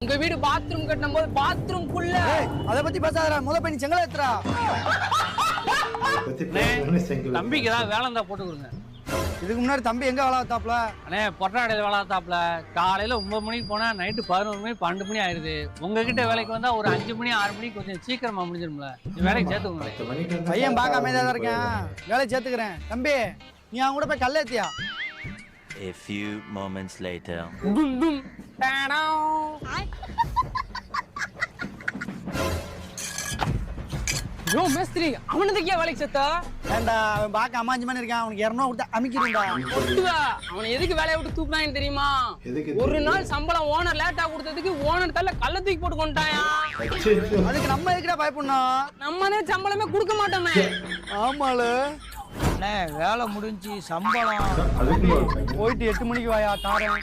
உங்க வீடு பாத்ரூம் கட்டணும் போது பாத்ரூம் குள்ள அத பத்தி பேசாதடா. முத போய் நீ செங்கல ஏத்துறா. தம்பிக்கு ஏதாவது வேலை இருந்தா போட்டு கொடுங்க. இதுக்கு முன்னாடி தம்பி எங்க வேலை பார்த்தாப்ல? அண்ணே பொட்டாடையில வேலை பார்த்தாப்ல. காலையில 9 மணிக்கு போனா நைட்டு 11 மணி 12 மணி ஆயிடுது. உங்ககிட்ட வேலைக்கு வந்தா ஒரு 5 மணி 6 மணிக்கு கொஞ்சம் சீக்கிரமா முடிஞ்சிரும்ல. நீ வேலைக்கு சேர்த்துக்கோங்க. பையன் பார்க்க அமைதியா தான் இருக்கேன். வேலை சேர்த்துக்கிறேன். தம்பி நீ அவங்க கூட போய் கல்ல ஏத்தியா? A few moments later. டும் டும் டாடா. யோ மேஸ்திரி அவனுக்கு வேலைக்கு சேர்த்தா? ஏண்டா அவன் பார்க்க அமாஞ்சி மாதிரி இருக்கான். அவனுக்கு 200 கொடுத்தா அமைக்கிறீங்களா? ஒட்டுவா அவனை எதுக்கு வேலையை விட்டு தூக்குனான்னு தெரியுமா? ஒரு நாள் சம்பளம் ஓனர் லேட்டா கொடுத்ததுக்கு ஓனர் தள்ள கள்ள தூக்கி போட்டு கொண்டாயா. அதுக்கு நம்ம எதுக்குடா பயப்படணும்? நம்மனே சம்பளமே கொடுக்க மாட்டோமே. ஆமால வேலை முடிஞ்சு சம்பளம் போயிட்டு 8 மணிக்கு வாயா தாரேன்.